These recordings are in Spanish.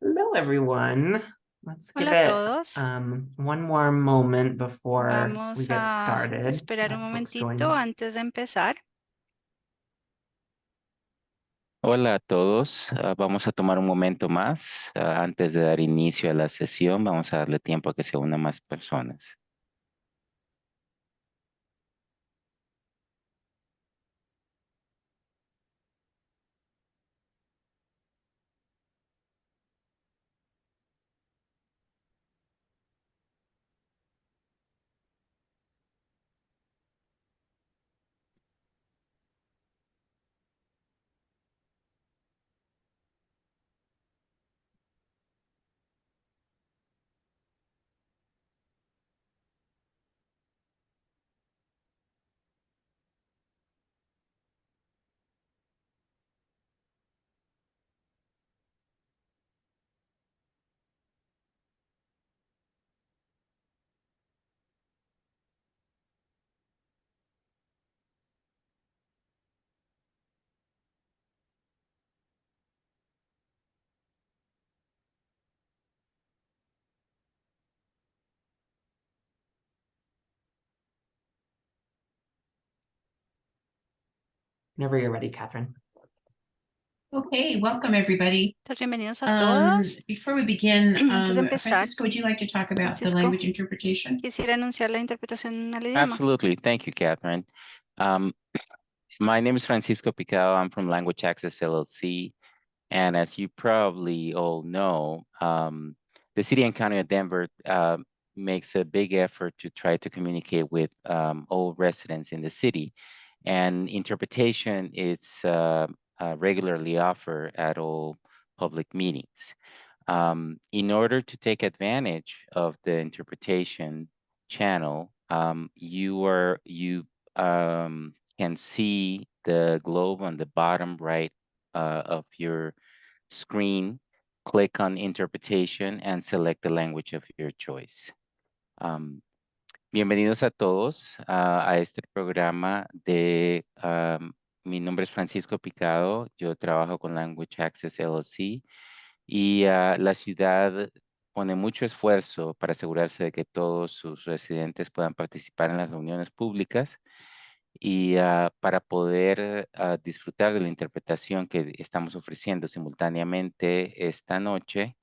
Hello, everyone. Let's give Hola a it todos. one more moment before we Vamos get a started. esperar un Folks momentito join. antes de empezar. Hola a todos. Vamos a tomar un momento más antes de dar inicio a la sesión. Vamos a darle tiempo a que se unan más personas. Whenever you're ready, Catherine. Okay, welcome everybody. Entonces, bienvenidos a todos. Before we begin, Antes de empezar, Francisco, would you like to talk about the Francisco, language interpretation? quisiera anunciar la interpretación al idioma. Absolutely. Thank you, Catherine. My name is Francisco Picado. I'm from Language Access LLC. And as you probably all know, the City and County of Denver makes a big effort to try to communicate with all residents in the city. And interpretation is regularly offered at all public meetings. In order to take advantage of the interpretation channel, you can see the globe on the bottom right of your screen. Click on interpretation and select the language of your choice. Bienvenidos a todos a este programa de, mi nombre es Francisco Picado, yo trabajo con Language Access LLC y la ciudad pone mucho esfuerzo para asegurarse de que todos sus residentes puedan participar en las reuniones públicas y para poder disfrutar de la interpretación que estamos ofreciendo simultáneamente esta noche.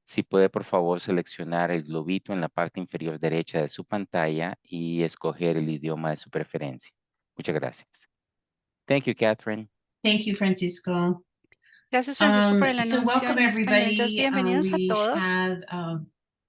Si puede, por favor, seleccionar el globito en la parte inferior derecha de su pantalla y escoger el idioma de su preferencia. Muchas gracias. Thank you, Catherine. Thank you, Francisco. Gracias, Francisco, por el So anuncio welcome en español. Entonces, everybody. bienvenidos a We todos. have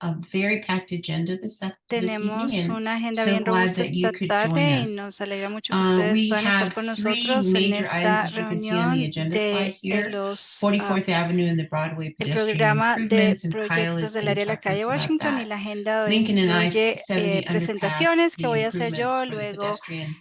a very packed agenda this evening, Tenemos and una agenda so bien glad robusta that you esta could tarde join y us. nos alegra mucho que ustedes We puedan estar have con three nosotros en major items, esta as you can see on the reunión agenda slide de here. los 44th Avenue and the Broadway el pedestrian programa de improvements, and Kyle proyectos is del going to área de la talk to calle us about Washington y that. la agenda de hoy Lincoln and incluye I-70 underpass, presentaciones que the voy a hacer improvements yo, for the luego pedestrian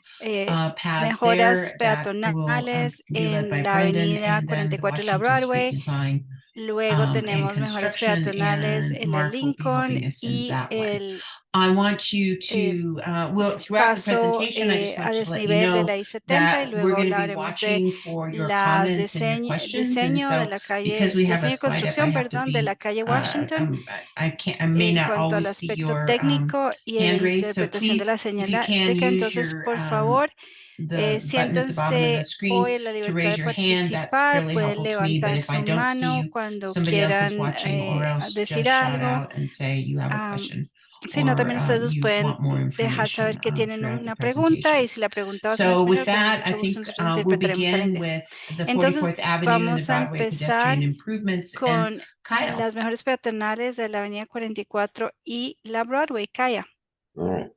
paths mejoras there that will peatonales be led by en la Brendan, avenida and then the 44 y la Washington Street Broadway. Design Luego and tenemos mejoras construction, peatonales and en la Mark will be Lincoln helping us in y that one. el I want you to, well, throughout the paso presentation, I just a want to let you desnivel de know la I-70 y that we're luego going to be hablaremos de watching for your las comments and your questions. And diseño de so la because calle, we have a diseño y slide up, I construcción, have to perdón, de la be, calle Washington I may en not cuanto al always see aspecto your técnico y hand raised. So interpretación de please, la if you can, señalética. use Entonces, your, por favor, the button at the bottom of the siéntanse screen hoy en la to libertad raise de your hand. That's participar, really pueden helpful to me. But levantar if I su don't see mano you, cuando somebody else is quieran watching, or else decir just shout algo. out and say you have a question, Si no, or también ustedes nos you pueden want more dejar information saber que tienen throughout the una pregunta y si presentations. la pregunta va a ser en So with español, con that, I mucho gusto think nosotros we'll interpretaremos al begin inglés. with the Entonces, 44th Avenue and the vamos a Broadway pedestrian empezar improvements. And con Kyle. las mejores peatonales de la avenida 44 y la Broadway. Kaya. All right.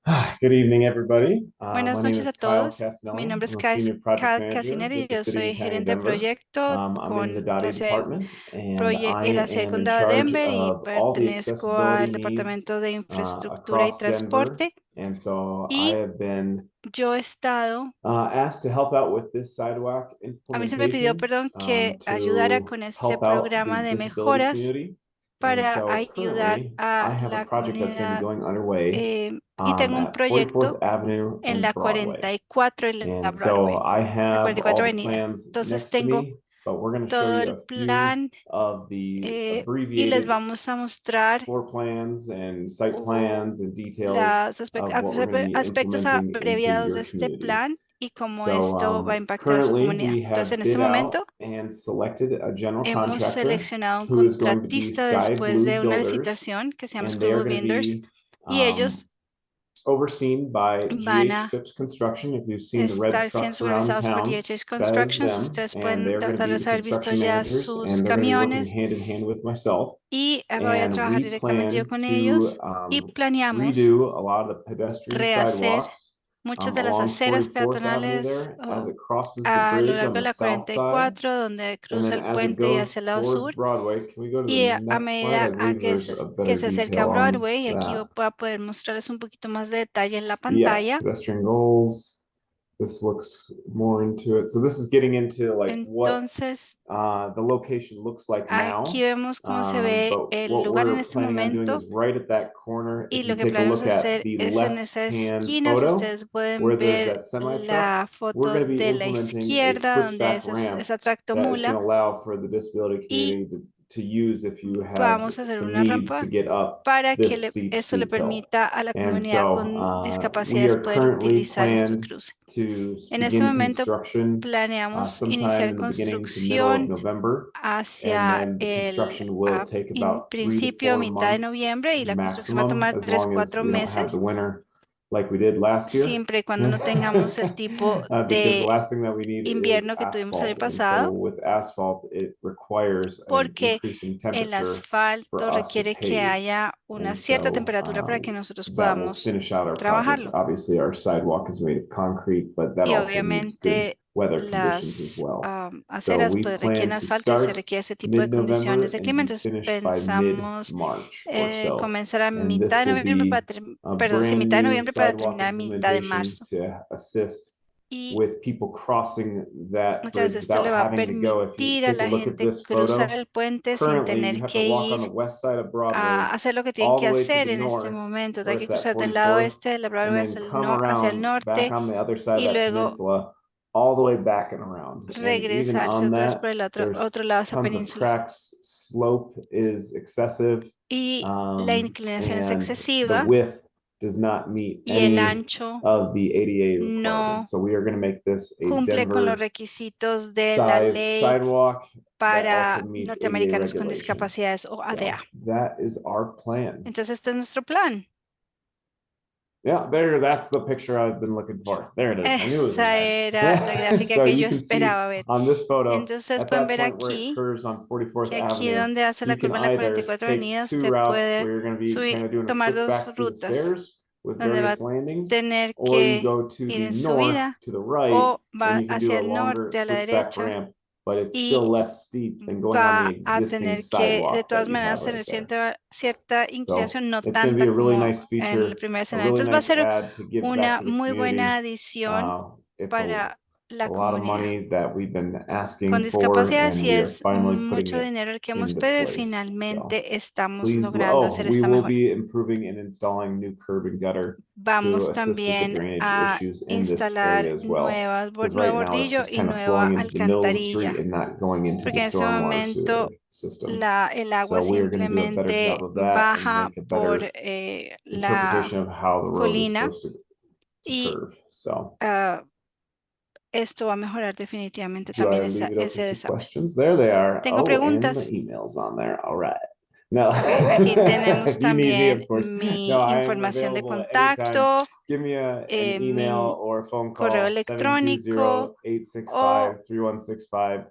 Good evening, everybody. Buenas My name noches is a Kyle todos. Mi Castanelli. nombre es I'm a senior project Kyle manager Casinelli y with the yo City soy and County of gerente de Denver. proyecto I'm in the con Data la sede, department, and I la sede del am in condado de charge Denver y of all the pertenezco al accessibility needs Departamento de Infraestructura y across Denver. Transporte. And so I Y have been yo he estado, asked to help out with this sidewalk a mí se me pidió, implementation que ayudara to con este help out programa the de disability mejoras community. And para so ayudar currently, a I have a la project that's going to be comunidad. going underway Y tengo un at 44th proyecto Avenue en and la Broadway. 44 y la And so Broadway, I la have 44 all the Avenida. plans Entonces next to tengo me, but we're going to show todo you el a few plan of the y les abbreviated vamos a mostrar floor plans and site o plans and details los of what we're going to be aspectos implementing into abreviados de your este community. plan y cómo So esto va a impactar a su currently comunidad. we Entonces, have en este bid out momento and selected a general hemos contractor seleccionado un who is going to be contratista Sky después Blue de una Builders, licitación que se llama and they Sky are Blue going to Builders be y ellos overseen by van GH a Phipps Construction. If you've seen the red estar siendo trucks around supervisados por town, DHS that is Constructions. them, Ustedes and pueden they're going to tal be vez the haber visto construction ya managers, sus and they're going to be working camiones hand in hand with myself. y voy a And trabajar we directamente yo plan con to ellos y planeamos redo a lot of the pedestrian rehacer sidewalks muchas de las along aceras 44th Avenue peatonales there as it crosses the a lo bridge on largo de the la south side. 44 donde And cruza then el as it puente y goes hacia el lado towards sur. Broadway, can we go to Y the a next slide? I medida believe que there's a better se acerca a detail on Broadway, y aquí that. voy a poder mostrarles un poquito más de detalle en la Yes, pantalla. pedestrian goals. This looks more into it. So this is getting into like what Entonces, the location looks like now. aquí vemos cómo se ve But el what lugar en we're este planning on doing momento is right at that corner. y If lo you que take a planeamos look at hacer the es en esa left-hand esquina. Si photo, ustedes pueden where there's ver that semi-truck, la we're foto going to be de la implementing a izquierda, donde switchback ramp esa that is going to tractomula, allow for the disability y community to use if you have vamos a hacer some una needs to rampa get up para que this eso le steep hill. permita a la And comunidad so con we discapacidades are poder currently utilizar estos planned cruces. to En este begin momento construction planeamos sometime iniciar in the beginning to middle of construcción November. And hacia then the el construction will take about 3 to principio, 4 mitad de months noviembre, y la construcción va a maximum, tomar as 3 o long as 4 we don't have meses, the winter like we did last year. siempre y cuando no tengamos el tipo Because the de last thing that we need is invierno que tuvimos el año asphalt. And so pasado, with asphalt, it requires an porque increasing el temperature for asfalto us to requiere que pave. haya una And cierta so temperatura para que nosotros that will podamos finish out our project. trabajarlo. Obviously, our sidewalk is made of concrete, but that Y also needs good obviamente weather conditions as las well. aceras we pues plan requieren to asfalto y se start requiere ese tipo de mid-November condiciones de and clima. be Entonces finished by pensamos mid-March or so. comenzar a And mitad this de will noviembre be para, a perdón, sí, brand mitad de new noviembre para sidewalk terminar a mitad de implementation marzo. to assist Y with people crossing that otra vez bridge esto without le va a having to go. If you permitir a take a la look at gente this cruzar photo, el puente sin currently you tener have to que walk on ir the west side of Broadway a hacer lo que tienen all que the way to hacer the en este north, momento. where Hay que it's at cruzar del lado 44th, este de la and Broadway then come hacia el around back norte on the other side y of that luego peninsula, all the way back and around. And even regresarse on otra vez that, por el there's otro lado de esa tons of península. cracks, slope is excessive, Y la inclinación es and the excesiva width does not meet y el any ancho of the ADA no requirements. So we are going to make this a cumple con los Denver requisitos de la size ley sidewalk that also para meets ADA norteamericanos con regulations. discapacidades o ADA. So that is our plan. Entonces este es nuestro plan. Yeah, that's the picture I've been looking for. There it is. I knew it was in Esa there. era la gráfica So que you yo can see esperaba ver. on this photo, Entonces at pueden that ver point where it aquí curves on 44th que aquí Avenue, donde hace la you can curva en la either 44 take Avenida, 2 usted routes puede where you're going to be kind of doing a tomar switch dos back through the rutas, stairs with donde va a various landings, tener or you que go to ir the en north subida to the right, o va and you can do hacia a el longer norte a la switchback derecha ramp, but it's y still less steep than going on the va a existing tener que de sidewalk todas that you have maneras tener right there. cierta So inclinación, no it's going to be tanta a really como nice en el feature, primer a escenario. really Entonces va a nice ser add to give back una to the muy buena community. adición It's para la a lot of comunidad money that we've been con asking for, discapacidades and y we are es finally putting mucho it dinero el que hemos into pedido y place. So finalmente estamos please, logrando hacer we esta will mejora. be improving and installing new curb and gutter to Vamos assist with the también drainage a issues in this instalar area as well. Because nuevo right now it's bordillo just y kind of nueva flowing into the middle of the street alcantarilla, and not going into porque the en este stormwater momento sewer system. el So agua we are going to do a better simplemente job of that and baja make a por better la interpretation of how the road is colina supposed to y curve. So esto va a mejorar definitivamente do I también leave it ese open to desagüe. questions? There they are. Tengo Oh, and preguntas. the emails on there. All right. No, Ok, aquí tenemos if you need me, también of course. mi No, I am información de available at any time. contacto, Give me an email mi or a phone correo call, electrónico o 720-865-3165.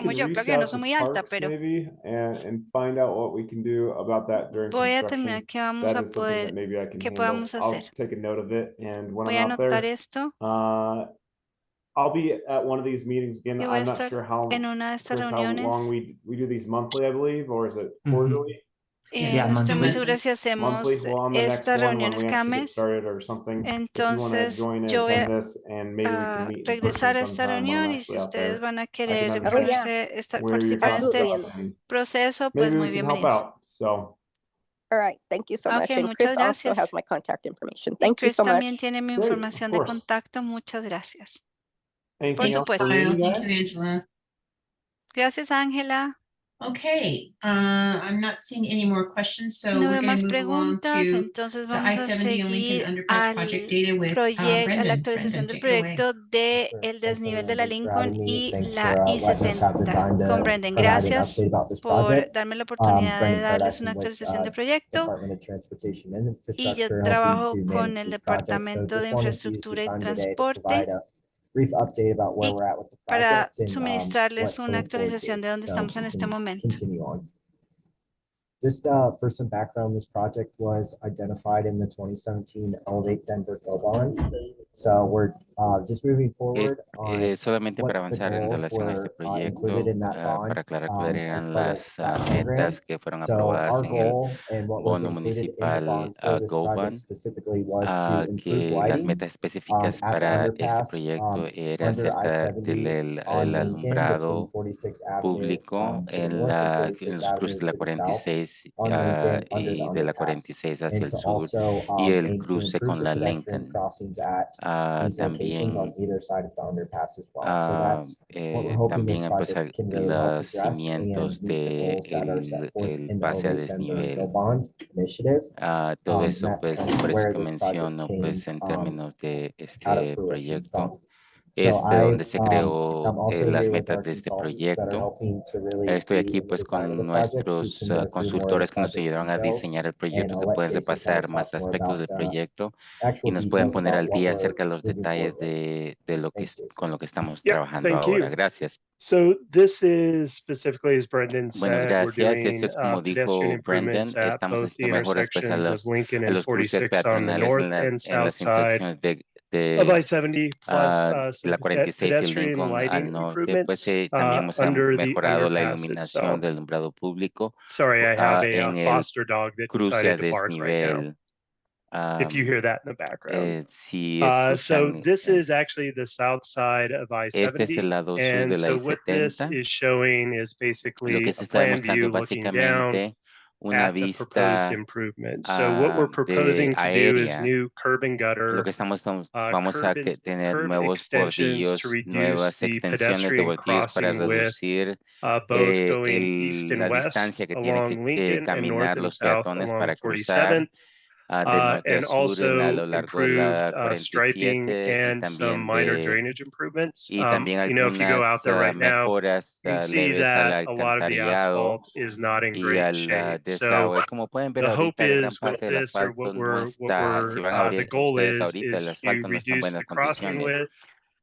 como can yo. reach Creo que yo no out soy to muy alta, Parks pero maybe and find out what we can do about that during voy a terminar construction. que vamos That a is something that poder, maybe I can que handle. podamos I'll hacer. take a note of it, and when Voy I'm a out anotar there, esto. uh, I'll be at one of these meetings again. Yo voy a I'm not estar sure how, en una de estas Chris, how long reuniones. we do these monthly, I believe, or is it Mhm. quarterly? Yeah, No estoy muy monthly. segura si Monthly, hacemos well, on the next estas one, when reuniones we cada actually get mes. started or something, if you want to Entonces, join and yo voy attend this, and maybe we can a meet in person regresar a esta sometime when I'm reunión y si actually out ustedes there. van a I can querer understand yeah. where you're participar en talking este about, and proceso, pues maybe muy we can help bienvenidos. out, so. All right. Thank you so much. Ok, And muchas Chris also gracias. has my contact information. Y Thank you Chris so también much. tiene mi Great, of información de course. contacto. Muchas gracias. Anything else supuesto. from you Thank you, guys? Angela. Gracias, Ángela. Okay, I'm not seeing any more questions, so No we're veo going más to move along preguntas, to entonces the vamos a I-70 and Lincoln seguir Underpass Project al Data with proyecto, a la Brendan. actualización Brendan, del take it away. proyecto de Sure. el Thanks, desnivel de everyone. la Thanks for Lincoln having me. y Thanks la for letting us have the I-70. time Con to Brendan, provide an gracias update about this por project. darme la oportunidad de Brendan darles una Kardashian with actualización del proyecto. Department of Transportation and Y yo Infrastructure, helping trabajo to con manage el these projects. So Departamento de just wanted to use the Infraestructura y time today to Transporte provide a brief update about where y we're at with the para project and suministrarles what to una look forward actualización to. de dónde So estamos en we este can momento. continue on. Just for some background, this project was identified in the 2017 Elevate Denver Go Bond. So we're just moving forward on Solamente para what the avanzar en goals relación a este were included proyecto, in that bond para aclarar cuáles as eran part of las that program. metas que fueron So aprobadas our en el goal and what was bono included in the municipal bond for this Go project Bond, specifically was to improve que las lighting metas específicas at the para este underpass proyecto era under acerca I-70 el on Lincoln between alumbrado 46th Avenue público to the en north and en 46th los cruces Avenue de la to the south 46 on Lincoln under the y de la underpass, 46 hacia and el to sur also y el aim to cruce improve con the la pedestrian Lincoln. crossings at these locations on También either side of the underpass as well. So that's what we're hoping this también project empezar can really help los address and cimientos meet the de goals that are set forth el in the pase a Elevate Denver Go desnivel. Bond initiative. Todo And eso, that's pues, kind of por eso where que this project menciono, came pues, en términos de out of este fruition proyecto, from. So es de donde se creó I'm also las here with metas our de este consultants that are proyecto. helping to really Estoy lead aquí, in the pues, design of the con project, who nuestros can go through more of the consultores que nos project ayudaron a details. diseñar el And proyecto, I'll que let pueden Jason kind repasar of más talk more aspectos about del the proyecto y actual nos pueden details poner about al what día we're acerca de los moving detalles forward with. de lo que Thanks, Jason. con lo que estamos Yep, trabajando thank ahora. you. Gracias. So this is specifically, as Brendan Bueno, said, we're gracias. Esto doing es como pedestrian dijo improvements Brendan, at estamos both the haciendo mejoras pues, intersections of Lincoln a and los cruces 46 on the peatonales north and en south las side intersecciones of de I-70, plus la some 46 y pedestrian Lincoln lighting al norte, pues improvements también hemos under the mejorado la underpass iluminación itself. del alumbrado público Sorry, I have a en el foster dog that cruce a decided to bark right now. desnivel. If you hear that in the background. Si So escuchan, this is actually the south side of este es el I-70. lado sur And de la so what this I-70. is showing is Lo basically que a se está plan demostrando view es looking down básicamente una at the proposed vista improvements. So what we're proposing to do is aérea. new curb and Lo gutter, que vamos a tener curb nuevos extensions to bordillos, reduce nuevas the extensiones de pedestrian bordillos para crossing width, reducir both going east and la west distancia que tienen along que Lincoln and north caminar and los south peatones along para cruzar 47th. del norte a And sur a also lo largo de improved la striping 47 y and some también minor drainage improvements. y también You know, if you go out algunas there right now, mejoras you can see leves al that a lot of the alcantarillado asphalt is not in y great al shape. So desagüe. Como pueden ver the hope ahorita, gran is with parte del this, or asfalto no está, si van a the abrir goal ustedes ahorita, is el to asfalto no está en reduce buenas the crossing condiciones, width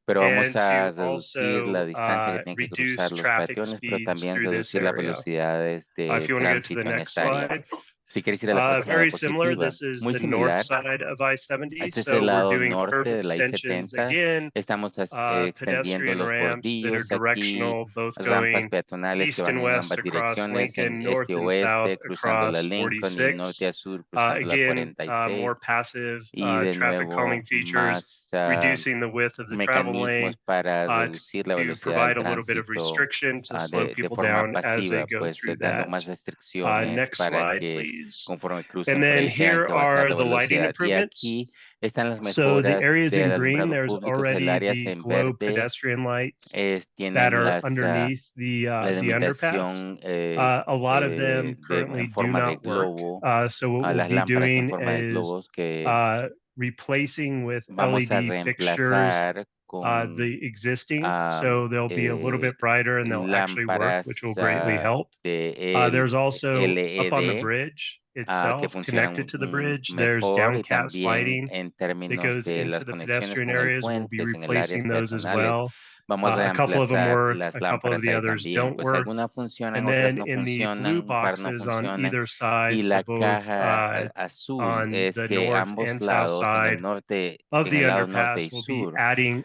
pero vamos and a to reducir la also distancia que tienen que reduce cruzar los traffic peatones, pero speeds también through this reducir las area. velocidades If de you want to go to the tránsito en next esta área. slide. Si quieres ir a la próxima Very similar. diapositiva, This is muy the north similar. side of I-70. Este es So el we're lado doing curb norte de la extensions I-70. again. Estamos extendiendo Pedestrian los ramps that are bordillos aquí, directional, both las rampas going peatonales que east and van en west ambas across direcciones, en Lincoln, north este and south oeste, cruzando la across Lincoln y norte 46. a sur, cruzando la Again, more 46. passive Y de traffic calming nuevo, features, más reducing the width of the travel mecanismos lane para reducir la to velocidad del provide a little bit of tránsito restriction to slow de people forma down as they pasiva, go pues through dando that. más restricciones Next para slide, que please. conforme crucen And por then ahí tengan here que bajar are de the lighting velocidad. Y improvements. aquí están las So the mejoras areas del in green, alumbrado there's público, el already área the en glow verde pedestrian lights that tienen are underneath the underpass. iluminación A lot of them en currently do forma de not work. globo, So what we'll las be lámparas en doing forma de is globos que replacing with vamos a LED fixtures reemplazar con the existing. So they'll be a little bit brighter and they'll actually work, which will greatly help. There's also up on the LED bridge que itself, funcionan connected to the bridge, there's mejor y downcast también lighting en that términos goes de into las the conexiones pedestrian con el areas. We'll be puente en el áreas replacing those as peatonales. well. Vamos a A couple of them reemplazar work, las a couple of lámparas the ahí others también, don't pues work. algunas funcionan, And otras then no in the blue funcionan, un par no boxes on funcionan. either Y side, so la both caja azul on es the que north ambos and south lados, en el side norte, of en the el lado norte y underpass, will be sur, adding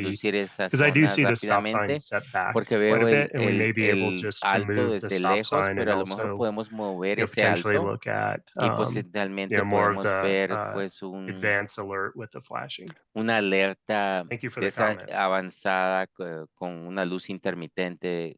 conducir esa because I do zona see the stop sign rápidamente, set back porque quite veo a bit, and we may be able el just to alto move the desde stop lejos, sign pero and a lo mejor also, podemos mover ese potentially alto look at, y you posiblemente know, more of podemos the ver pues advance alert with the flashing. una alerta Thank you for de the esa comment. avanzada con una luz intermitente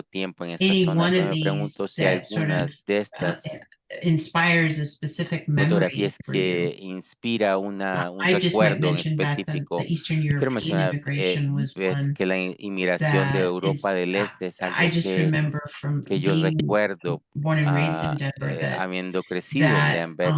paso tiempo en esta any zona, one entonces of me pregunto these si that sort of algunas de estas inspires a specific memory fotografías for you. que inspira un I just might recuerdo en mention that específico. the Eastern Quiero European mencionar immigration was one que la inmigración de that Europa del Este es I algo just remember from que yo being recuerdo born and raised in Denver that habiendo crecido en Denver,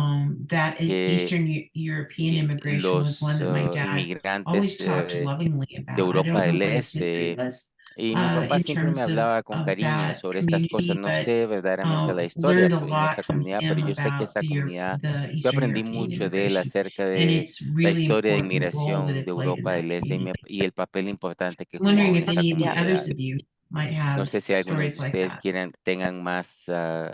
that que Eastern European immigration was one that my dad always inmigrantes talked lovingly de about. I Europa don't know del what his history Este. was Y mi papá in siempre me terms hablaba con of cariño that sobre estas cosas. community, No but sé verdaderamente la historia learned a en esa lot from comunidad, pero him yo sé que about esa comunidad, the yo Eastern aprendí European mucho de él immigration, acerca and de it's la really historia de important role that inmigración it de played in Europa that del Este community. y el papel importante que I'm wondering jugó en if esa any comunidad. others of you might No have sé si algunos de stories like ustedes that. tengan más Well,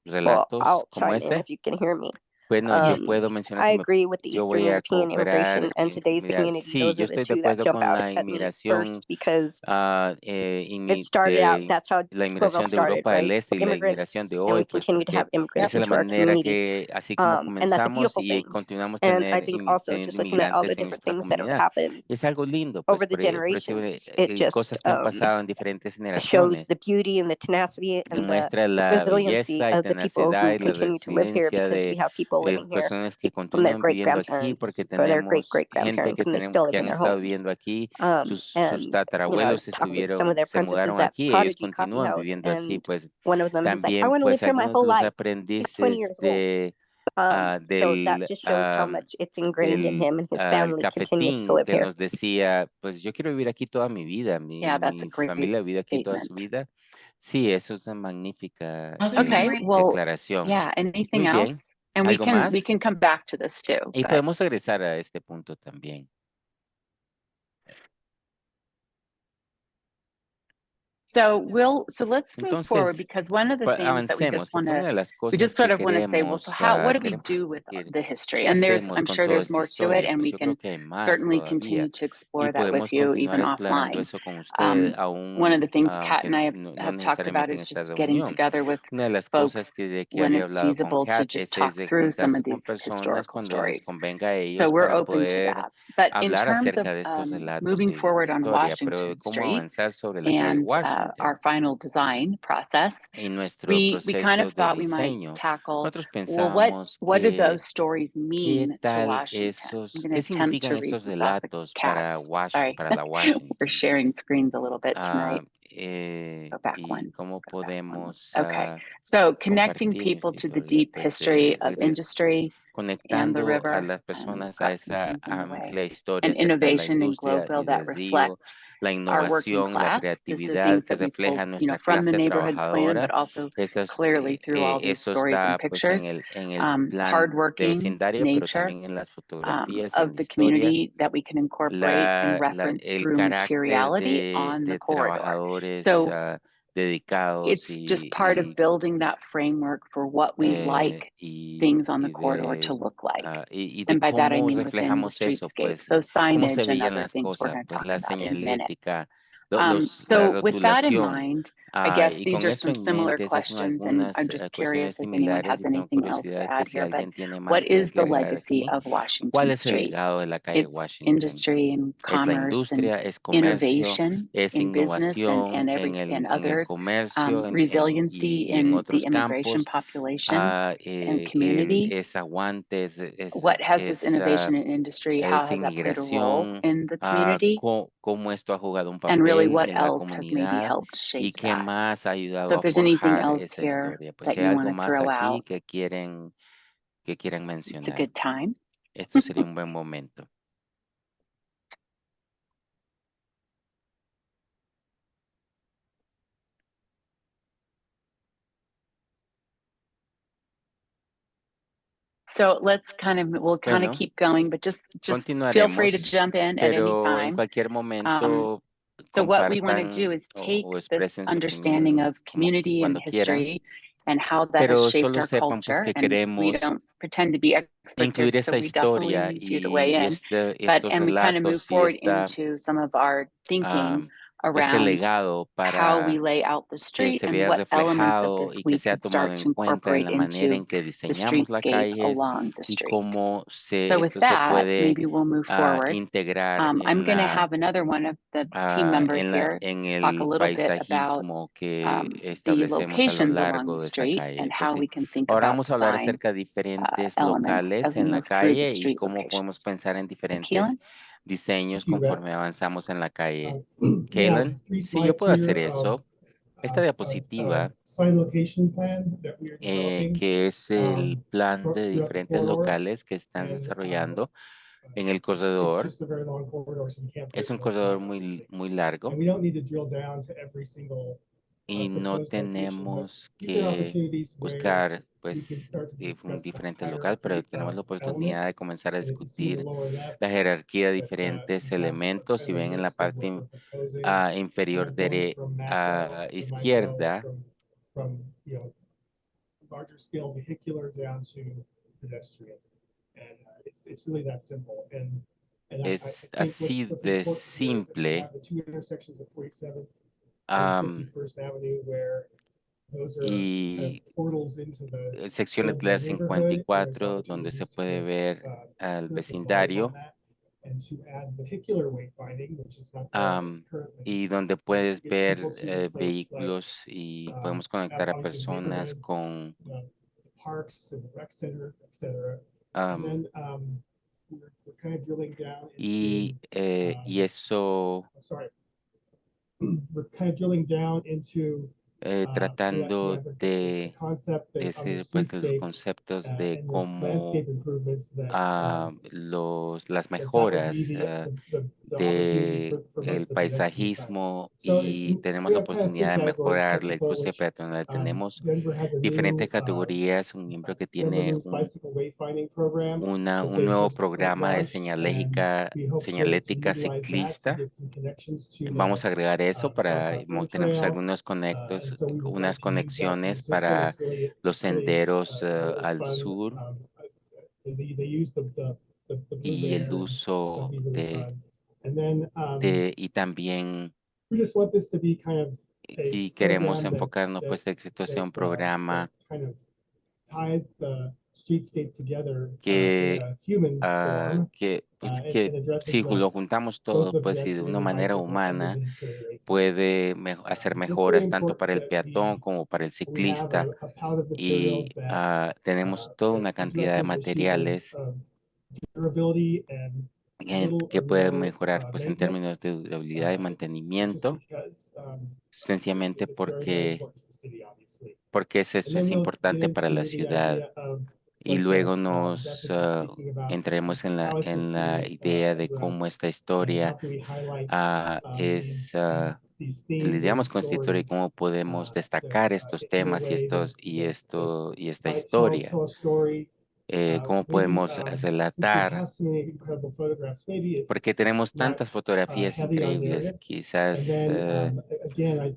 relatos I'll como chime in ese. if you can hear me. Bueno, yo puedo mencionar I si agree with the yo Eastern voy a European immigration cooperar. and today's Mira, community. sí, Those yo are the estoy de two that acuerdo jump con out la at me inmigración first because it started de out. That's how la Pueblo inmigración de started, Europa del right? Este y la Immigrants, inmigración de and we hoy, pues continue to have porque immigrants esa es la into our manera community. que así como And that's a comenzamos beautiful y thing. continuamos And I tener think also teniendo just looking at all the inmigrantes en different nuestra things that have comunidad. happened Es algo lindo, pues over the generations, it just cosas que han pasado en diferentes shows generaciones. the beauty and the tenacity and Muestra the la resiliency belleza y of the people tenacidad who y la continue to live here, resiliencia because de we have people living here personas que from their continúan great viviendo aquí porque grandparents or their great tenemos great gente grandparents, and they still live que in han their estado homes. viviendo aquí, sus And tatarabuelos talking with some of the se apprentices mudaron at aquí, ellos Prodigy Coffee continúan House, viviendo así, and pues one of them, he's like, I también want to live pues here my algunos whole de los life. He's 20 aprendices years old. So that del, just shows how much it's ingrained in del him, and his family continues to cafetín live que here. nos decía, pues yo quiero vivir aquí toda mi vida, Yeah, that's a mi great familia vive aquí toda su statement. vida. Sí, eso es una magnífica Okay, well, declaración. yeah, anything Muy bien. else? And we ¿Algo can más? come back to this too. Y but- podemos regresar a este punto también. So let's move forward, Entonces, because one of the things that we avancemos, just want porque una to de las we cosas just sort que of want to say, well, so queremos, what do we queremos do with decir, the history? ¿qué And hacemos I'm con sure toda there's esta more to it, historia? and Pues we yo creo can que hay más certainly todavía continue to y explore that with podemos you continuar even explorando offline. eso con usted One of aún, the things Kat and I no have talked about necesariamente en is esta just getting reunión. together with Una de las cosas folks de que when había it's hablado con feasible to Kat just es talk de through some juntarse of con these personas historical cuando les stories. convenga a So ellos we're para open to poder that. But in hablar terms of acerca de estos relatos moving y forward on historia, pero de Washington cómo Street avanzar sobre la calle and Washington. our final design process, Y nuestro we kind of proceso de thought we might diseño, tackle, nosotros well, pensábamos what do que those stories qué mean to tal Washington? I'm going qué to attempt significan to read esos this off the relatos para cats. Sorry, para la we're Washington. sharing screens a little bit Ah, tonight. Go back y one. cómo Go back one. podemos Okay, so connecting compartir people esta to the historia, deep pues history of industry and the conectando a river. las And personas we've a got some esa things in the way. amplia historia And acerca de la innovation and industria Global y that del río, reflect la our working innovación, la class. This is creatividad things que that we pulled, refleja nuestra from the clase neighborhood plan, trabajadora. but also Esto es, clearly through all these eso stories and está pues pictures. en el plan de Hardworking vecindario, pero nature también en las fotografías y en of la the historia. community that we can incorporate and reference El through carácter materiality on the de corridor. trabajadores So dedicados it's just part of building that framework for what we like things on the corridor to look like. y de And by that I cómo mean within the reflejamos eso, streetscape. pues, So cómo se signage and veían other las things we're cosas, going to pues talk la about in a minute. señalética, la So with that in rotulación. mind, I guess Y these con are eso some en similar mente, esas son questions, and algunas I'm just cuestiones curious if anyone similares has y tengo anything else curiosidad to que add si here. But alguien tiene más what que is the agregar legacy aquí, of ¿cuál Washington es el Street? legado de la calle It's Washington? industry and Es la commerce and industria, es comercio, innovation es in business and innovación and en el others, comercio resiliency y en in the otros immigration campos. population and community. Es aguante, What has this innovation in industry? How es has that played a role inmigración, in the community? cómo esto ha jugado un And really, papel what en la else has maybe comunidad helped y shape qué that? más ha ayudado So a if there's anything forjar else esa here historia. Pues that si hay you algo want to más throw aquí out, que quieran it's a mencionar, good time. esto sería un buen momento. So we'll kind of Bueno, keep going, but just feel free to continuaremos, jump in at any pero en time. cualquier momento So what we want to do compartan is take o this expresen su understanding opinión of community and cuando quieran, history and how that has pero shaped solo our sepan pues culture. que And we queremos don't pretend to be experts here, incluir so esta we definitely historia need you to weigh in. estos And we kind of move relatos y forward esta into some of our thinking around legado how we para lay out the que street se and vea what elements of reflejado this y we que sea could tomado start to en cuenta en incorporate la manera en into que the diseñamos la streetscape calle along the y street. cómo So with esto se that, puede maybe we'll move forward. integrar I'm en going to have another one of the team members here en talk a el little bit about paisajismo que the establecemos a lo locations along largo the de esta street calle. and Pues how sí. we can think Ahora about vamos a hablar design acerca de diferentes elements locales as we en la move through the calle y street cómo podemos locations. pensar en So, diferentes Keelan? diseños Thank you, Beth. conforme avanzamos en la calle. We have Kalen, 3 sí, yo slides puedo hacer here eso. of Esta diapositiva, site location plan that we are developing que es el plan de throughout the diferentes corridor. locales que están And desarrollando en el it's corredor. just a very long corridor, so we can't put Es it un in a corredor slide, obviously. muy largo And we don't need to drill down to every single y no proposed location, but tenemos these are que opportunities where buscar we can pues start to discuss the diferentes locales, pero hierarchy tenemos la of oportunidad de elements. comenzar a And if you see in the discutir lower left la jerarquía de that diferentes we have elementos. Si kind of a ven en la list of what parte we're proposing, inferior going from macro to micro, izquierda, from larger scale vehicular down to pedestrian. And it's really that simple. And I es think así what's de important here is that we simple. have the 2 intersections of 47th and 51st Avenue where those are kind Y of portals into the secciones de la built-in neighborhood. And there's 54 donde se opportunities to puede make ver al improvement volume on vecindario that and to add vehicular wayfinding, which is not there currently. y donde To puedes get ver people to places like vehículos y podemos conectar a Bison personas neighborhood, con the parks and the rec center, et cetera. And then we're kind of drilling down into y eso we're kind of drilling down into tratando the concept of the decir pues los streetscape conceptos de and there's cómo landscape improvements that las that would be mejoras the opportunity for el most of the pedestrian side. paisajismo So y tenemos we la have kind of 3 oportunidad de categories, mejorar el technical, cruce which peatonal. Tenemos Denver has a diferentes new categorías, un miembro que Denver tiene News bicycle wayfinding program that un they nuevo just programa de launched, and we hope to señalética utilize that to ciclista. get some connections to Vamos a agregar eso para, Rail tenemos Trail. algunos And so we would unas like to use that in the conexiones system. para It's really los senderos really al fun. sur They use the blue y el banner, and uso it'll be really de, fun. And then y también we just want this to be kind of a y queremos program enfocarnos pues de que esto sea un programa that kind of ties the streetscape together que, in a human form. Pues, And que addresses si lo juntamos todo both the pues y de una pedestrian, manera bicycle, and the humana vehicular wayfinding. puede hacer It's mejoras very tanto para el important that peatón como para el we have ciclista a palette of y materials that tenemos toda una cantidad de addresses issues materiales of durability and little que or puede no mejorar pues en términos maintenance, de durabilidad y just mantenimiento, because sencillamente it's very, very important to the city, obviously. porque esto And then es we'll get importante para into la the ciudad. idea of Y what luego Beth was just speaking about, entraremos en how is en la history idea de cómo addressed, esta and historia how can we highlight es these themes lidiamos and con esta historia y stories cómo podemos that, destacar estos in a temas y way estos y esta historia. tell a story. Cómo Maybe podemos since we relatar, have so many incredible photographs, maybe it's porque tenemos not tantas fotografías heavy on increíbles, narrative. And quizás then again, I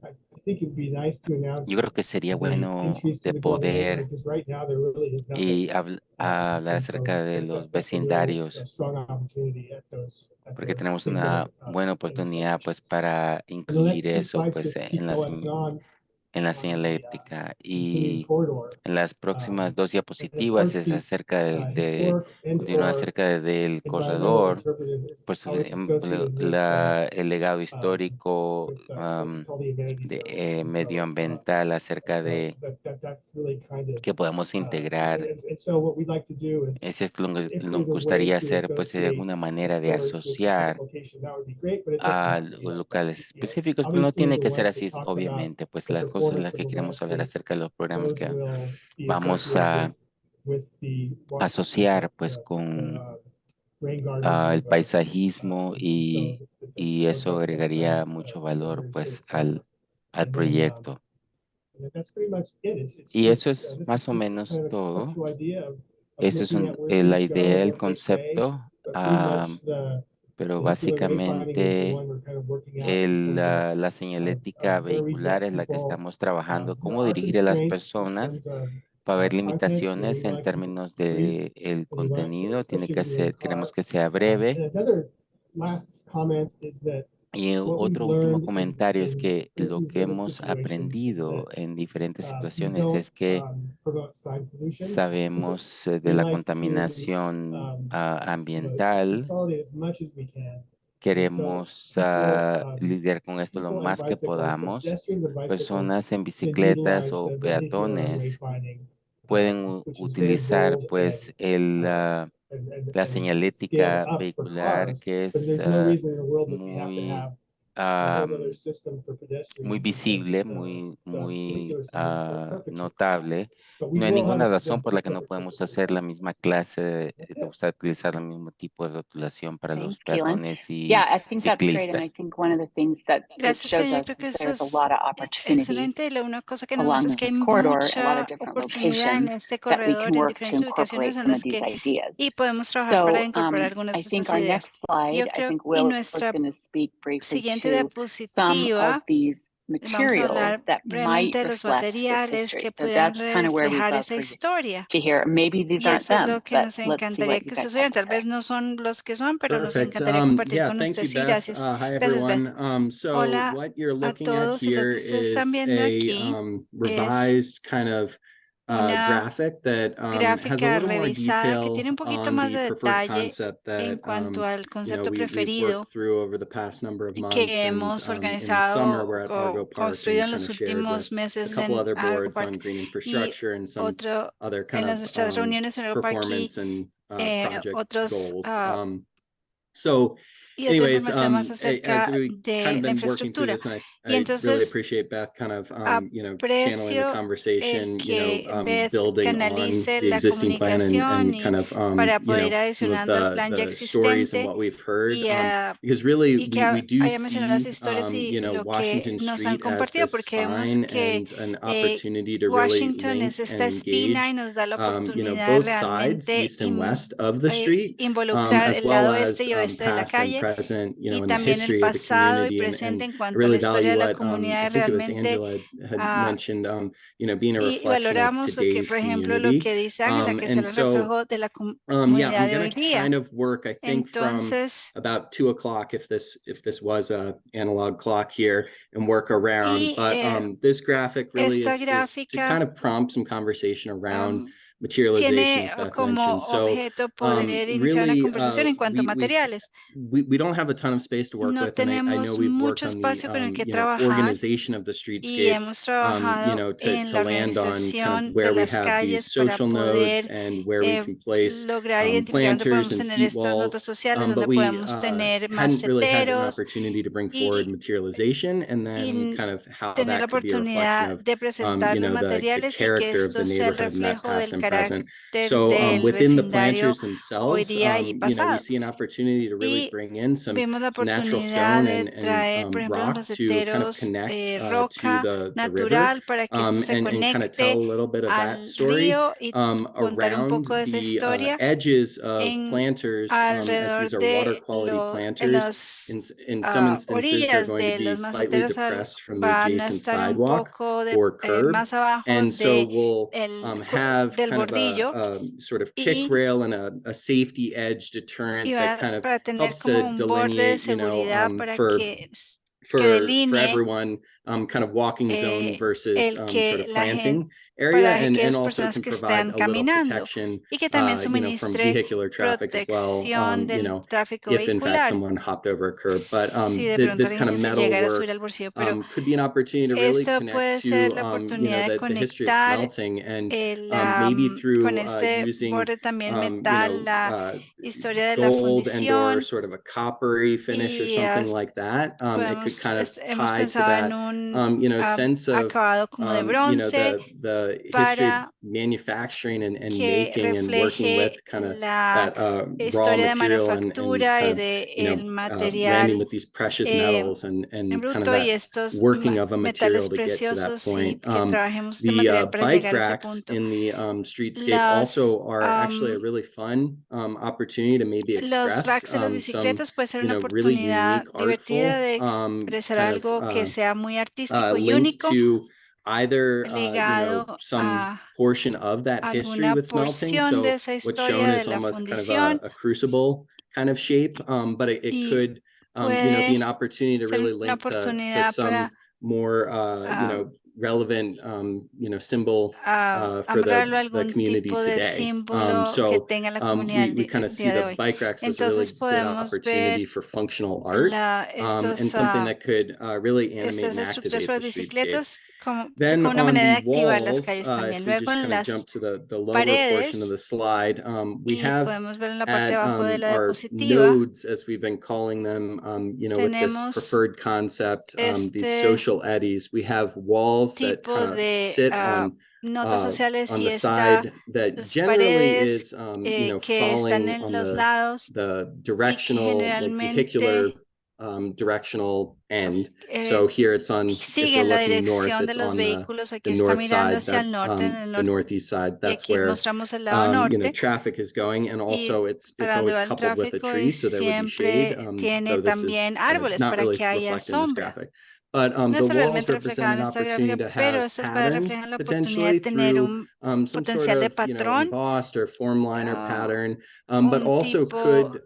think it would be nice to announce yo creo que sería the bueno entries to de the global neighborhood, poder because right now there really is nothing. hablar And so acerca de los that's a real vecindarios, strong opportunity at porque those tenemos una single buena oportunidad pues intersections. para And the next incluir 2 eso slides pues just keep going on en la the señalética. continued Y corridor. en las próximas 2 And of diapositivas course, es the acerca historic and continuar or acerca del environmental corredor, interpretive is pues how it's associated with el legado histórico what we call the amenities area. And so, medioambiental acerca de that's really kind of que podamos integrar. and so what we'd like to do is, Ese es lo que if nos there's a way gustaría to hacer, pues de associate alguna the manera de story to a specific asociar location, that would be great, but it doesn't a have to be los like that. locales específicos, pero no Obviously, tiene the que ser ones that así, talk about obviamente, pues the las cosas performance las of que the queremos hablar landscape, acerca de los programas those que will be vamos associated with the asociar pues con rain gardens el neighborhood. paisajismo So y eso that's kind agregaría of mucho what valor we're pues shooting for. al And then, proyecto. and that's pretty much it. Y eso This es is más o just menos kind of a todo. conceptual idea of Eso es looking at where la things go, idea, el what they say, concepto, but pretty much pero vehicular wayfinding is the básicamente one we're kind of working out in terms la señalética of where we vehicular direct es la que people, estamos trabajando, cómo our dirigir a las constraints in personas. terms of Va a haber content, where we limitaciones en want to keep it términos brief, de el and we want, contenido, tiene especially que if you're in ser, the queremos car. que sea And breve. another last comment is that Y what we've otro último learned comentario es que in lo these que other hemos situations is aprendido that en diferentes we situaciones don't es que promote side pollution. sabemos de We la like to contaminación you ambiental. consolidate as much as we can. Queremos lidiar con esto lo People and más que bicyclists, so podamos. pedestrians and bicyclists Personas en can bicicletas utilize o the vehicular peatones wayfinding, pueden which is very utilizar bold pues and la scaled señalética up for vehicular cars, que but es there's no reason in the world that we have to muy, have a whole other muy system for pedestrians because visible, the muy vehicular systems work perfectly. notable. But we No hay will have ninguna a razón por la que no separate podemos system for hacer la bicycles. misma clase That's de it. utilizar el mismo tipo de rotulación para los Thanks, Keelan. peatones y Yeah, I think that's great. And I ciclistas. think one of the things that it Gracias, shows Kenia. us Creo que is eso there's a es lot of opportunity excelente. Y una cosa que nos muestra es along que hay this corridor, a lot of mucha different oportunidad en locations este that we corredor can y en work to diferentes ubicaciones incorporate en some of las these que ideas. y podemos trabajar para So incorporar algunas I de think estas our ideas. next slide, Yo I creo, think y Will is nuestra going to speak briefly siguiente to some of diapositiva, these vamos a materials hablar that might brevemente de los reflect this materiales history. que So pudieran that's kind of where we'd reflejar love esa for you historia. to hear. Maybe these Y aren't eso es them, lo que but nos let's see encantaría what you que guys ustedes have oyeran. to Tal vez say. no son los que son, pero nos Perfect. encantaría compartir Yeah, con thank you, ustedes. Sí, Beth. gracias. Hi, Gracias, Beth. everyone. So Hola what you're a looking at todos. Y lo here que ustedes están is viendo a aquí es revised kind of una graphic that has a gráfica little more revisada que detail tiene un poquito on más the de preferred detalle concept en that cuanto al concepto we've preferido worked through over the past number of months. que And hemos in the summer, organizado we're at o Argo Park construido and en kind los of shared últimos with a meses couple en other Argo boards on Park. green Y infrastructure and some otro, other en kind of nuestras reuniones en Argo Park y performance and project otros goals. So y otra anyways, información más as acerca we kind de of la been working through infraestructura. this, and Y I really entonces appreciate Beth kind of channeling the aprecio conversation, el que Beth building on canalice the la existing plan comunicación and y kind of para poder ir some of adicionando al plan ya the stories and existente what we've heard, y, because really y que we do haya mencionado las see historias y lo que Washington nos han Street as compartido, this porque vemos spine que and an opportunity to really Washington es link esta and espina y engage nos da la oportunidad de both sides, realmente east and west of the street, involucrar as el well lado este as y oeste de la past and calle present, y in the también el history of the pasado y community, presente and en I cuanto a la really historia value de la what comunidad I think it was realmente. Angela had mentioned, being a Y reflection of valoramos lo que, today's por ejemplo, lo community. que dice Ángela, que es el And so, reflejo de la yeah, comunidad I'm de hoy gonna día. kind of work, I think, from Entonces, about 2:00 if this was a analog clock here, and work around. y But this graphic really esta is to gráfica kind of prompt some conversation around tiene materialization, as Beth como mentioned. So objeto poder iniciar una really, conversación en cuanto a materiales. we don't have a ton of space to work No with, and I know tenemos we've worked mucho on the espacio con el que trabajar organization of the y streetscape, hemos trabajado en to la land on kind of organización de where we las have these calles para social nodes poder and where we can place lograr identificar dónde planters podemos and tener seat estas notas walls, sociales, but donde we podemos tener hadn't really had an maceteros opportunity to bring forward materialization, and then y kind of how tener la that could be a reflection oportunidad of de presentar los the materiales y que character of the esto sea el neighborhood in that reflejo past del and present. carácter So del within the vecindario planters hoy themselves, día y we pasado. see an opportunity to really Y bring in some vimos la natural oportunidad stone de traer, por and ejemplo, los rock to kind of maceteros, connect to roca the river, natural para que esto se and kind of tell conecte a little bit of that al story río y contar un around poco de esa the historia edges of planters, as alrededor these are water de quality en planters. In some instances, they're orillas going to de be los slightly maceteros depressed from the van a adjacent estar un sidewalk poco or curb. más abajo And so we'll have del kind of bordillo a sort of kick y rail and a safety edge deterrent that kind of para tener helps como to un borde de delineate, seguridad para que for delinee everyone, kind of walking zone versus el sort que of la planting gente, area, para and aquellas also personas can que provide están a little caminando protection, y que también from suministre vehicular traffic as well, protección del tráfico if in fact vehicular someone hopped over a curb. But si de pronto this kind of alguien se metal llegara a work subir al bolsillo, pero could be an opportunity to really esto connect puede ser to la oportunidad de the history of conectar smelting, and maybe con through este using borde también metal, la historia de la gold and or fundición sort of a coppery finish or y something like that. It could kind of hemos tie to pensado en that un sense of acabado como de bronce the history of para manufacturing and que making and working refleje with kind of la that raw historia de material and manufactura kind y of de el landing material with these precious en metals and kind of bruto y that estos working of a metales material to get to that preciosos y point. que trabajemos este The material para bike llegar a ese racks punto. in the streetscape Las, also are actually a really fun opportunity to maybe los express racks de las some bicicletas puede ser una really oportunidad unique, divertida de artful expresar kind of algo que sea muy artístico y linked único, to either ligado some a portion of that history alguna with smelting. porción de So esa what's shown historia de is la almost kind of fundición a crucible kind of shape, but it y could be an opportunity to really link to some para more, relevant, symbol for the community today. So we kind of see the bike racks as a really good opportunity for functional art and something that could really animate and activate the streetscape. Then on the walls, if we just kind of jump to the lower portion of the slide, we have at our nodes, as we've been calling them, with this preferred concept, these social eddies, we have walls that kind of sit on the side that generally is, falling on the directional, like vehicular directional end. So here it's on, if we're looking north, it's on the north side, the northeast side. That's where traffic is going, and also it's always coupled with a tree, so there would be shade. Though this is kind of not really reflected in this graphic. But the walls represent an opportunity to have pattern potentially through some sort of embossed or form liner pattern, but also could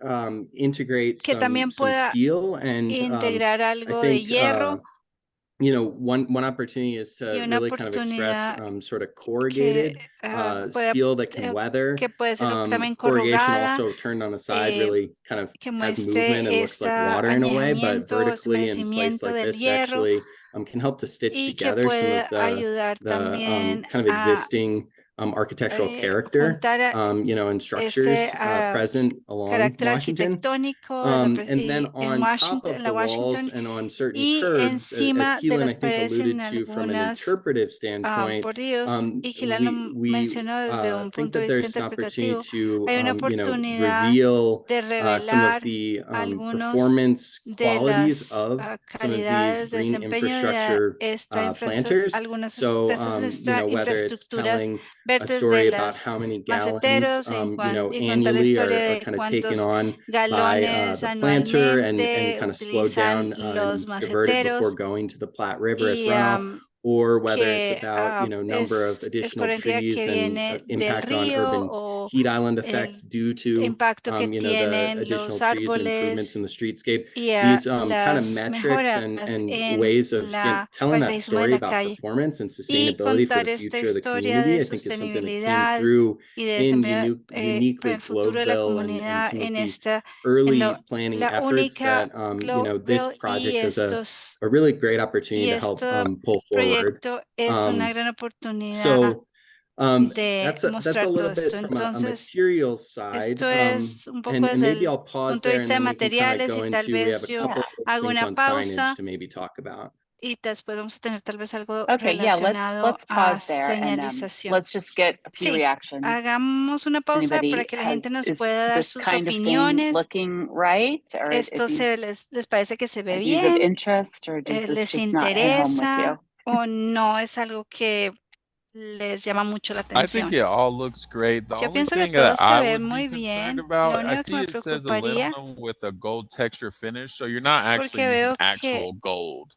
integrate some steel and I think one opportunity is to really kind of express sort of corrugated steel that can weather. Corrugation also turned on the side really kind of has movement and looks like water in a way, but vertically in place like this actually can help to stitch together some of the kind of existing architectural character, and structures present along Washington. And then on top of the walls and on certain curbs, as Keelan, I think, alluded to from an interpretive standpoint, we think that there's an opportunity to, reveal some of the performance qualities of some of these green infrastructure planters. So, whether it's telling a story about how many gallons, annually are kind of taken on by the planter and kind of slowed down and diverted before going to the Platte River as runoff, or whether it's about number of additional trees and impact on urban heat island effect due to the additional trees and improvements in the streetscape. These kind of metrics and ways of telling that story about performance and sustainability for the future of the community, I think is something that came through in uniquely Globeville and some of the early planning efforts that this project is a really great opportunity to help pull forward. So that's a little bit from a materials side, and maybe I'll pause there and then we can kind of go into, we have a couple of things on signage to maybe talk about. Okay, yeah, let's pause there and let's just get a few reactions. Hagamos una pausa para que la gente nos pueda dar sus opiniones. Looking right, or Esto les parece que se ve these of bien, interest, or does this les just not hit home with interesa you? o no es algo que les llama mucho la I think atención. it all looks great. The Yo only pienso que thing todo that se I ve would muy be bien. concerned about, Lo I único que see me it says preocuparía, aluminum with a gold texture finish, so you're not actually porque using veo que actual gold,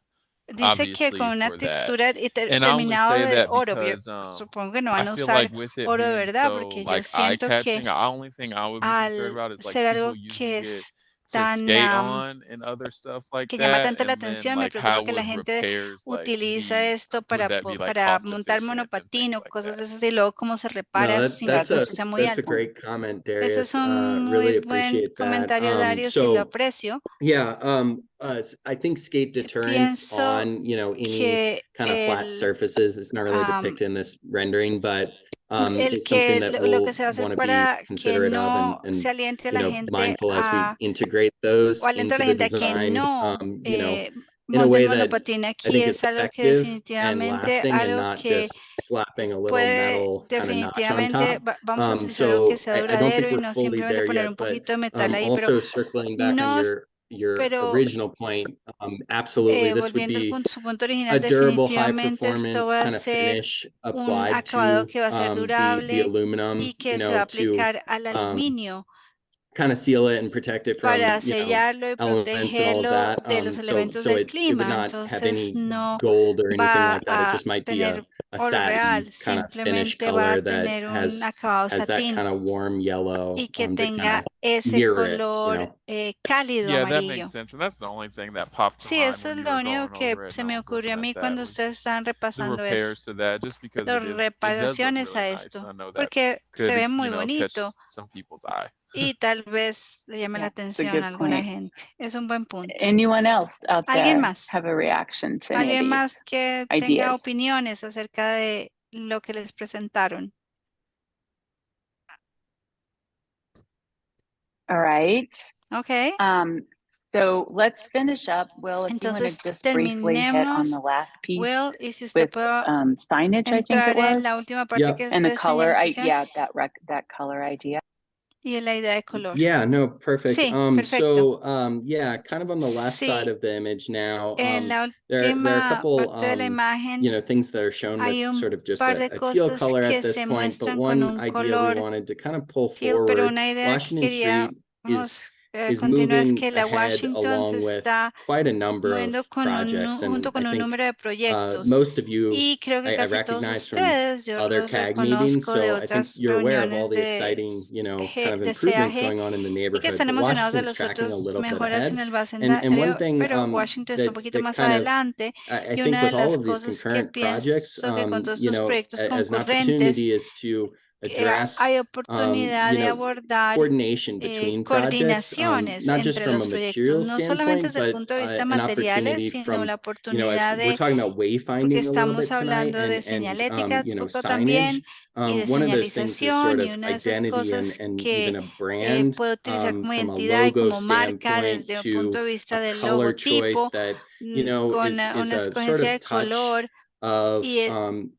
dice que con obviously, una for that. textura And I only terminado say de that oro, pero because supongo que no van I a feel usar like with it oro de being verdad, so porque yo like siento eye-catching, que the only thing I would be concerned al about is like ser algo people que using it es to tan skate on and other stuff like que llama that, tanto la and then atención, me like preocupa how que la would gente repairs like utiliza be, esto would that be like para cost montar efficient and monopatín things o like cosas that? de esas y luego cómo se repara No, eso sin que el costo sea muy that's a alto. great comment, Ese es Darius. un Really muy buen appreciate that. comentario, Darius, y lo aprecio. Yeah, I think skate deterrence Pienso on any kind of flat surfaces. It's not really depicted in this rendering, but it's something that lo we'll que se va a hacer want to be para que considerate of no and se aliente a la gente mindful as we a integrate those o aliente a into la the gente a que design. no In a monten way that monopatín I aquí think is es algo que effective and definitivamente lasting, and algo not que just slapping a little puede metal kind of notch on definitivamente top. vamos a utilizar algo que So sea I don't duradero think y we're no fully simplemente there poner yet, un but poquito de metal ahí, pero also circling back on no, your pero original point, absolutely, this would volviendo be al su punto original, a durable, high definitivamente esto performance va a kind of ser finish un applied acabado to que va a ser the durable aluminum, y que se va a to aplicar al aluminio kind of seal it and protect it from para sellarlo y elements and all of protegerlo that. de los elementos So del it would clima. not have Entonces any no gold or anything va like that. It a just might be tener a oro satin real, kind of finish simplemente va a color that tener un acabado has that satín kind of warm yellow y que that kind tenga of ese mirror it, you color know. cálido Yeah, that amarillo. makes sense. And that's the only thing that popped to Sí, mind eso when es you lo were único going que over it. se And I me was ocurrió a looking mí at that cuando was ustedes just estaban the repasando eso. repairs to that, just because Las it does look reparaciones really a nice. esto, And I know that porque se could, ve you muy know, catch bonito some people's eye. y tal vez le llame la Yeah, it's a atención good a alguna point. gente. Es un buen punto. Anyone else out ¿Alguien there más? have a reaction to any of ¿Alguien these más que tenga ideas? opiniones acerca de lo que les presentaron? All right. Okay. So let's finish up. Will, if you want to Entonces just briefly hit on the terminemos. last piece Will, y si usted with puede signage, I think it entrar en was, la última parte Yep. que es and the de color. señalización Yeah, that color idea. y la idea de color. Yeah, no, perfect. Sí, perfecto. So yeah, kind of on the left side Sí, of the image now. en la There are a última couple parte de la imagen you know, things that are shown hay with un sort of just par de a teal cosas color que at this se point, but muestran con one un idea we color wanted to kind of pull teal, pero forward. una idea que Washington Street queríamos is continuar es moving que la ahead Washington se along with está quite a number moviendo of con projects, and junto con I un think número de proyectos. most of you Y creo que I casi todos recognize from ustedes, yo other los CAG meetings, reconozco de so I think otras you're aware of all reuniones the de, exciting, you know, kind of de improvements CAG going on in the y que neighborhood. están But emocionados de Washington's las tracking a otras little bit mejoras en ahead. el And one vecindario, thing pero Washington está un poquito that más kind of adelante. I Y think una de with all las of these cosas que concurrent projects, pienso que con todos you estos know, proyectos as an concurrentes opportunity is to address, hay oportunidad you de know, abordar coordination between projects, coordinaciones not just entre from a los proyectos, material no solamente standpoint, desde el but punto de vista an materiales, opportunity sino la from, you know, as oportunidad we're de, talking about porque wayfinding a little estamos bit tonight, hablando de and señalética you know, poco signage. también y de One of those things is señalización, sort y of una de esas identity cosas and que even a brand, puede utilizar como from a identidad y logo como marca standpoint desde un punto to de vista a del color choice logotipo, that, you know, con is una a sort escogencia of de touch color of, y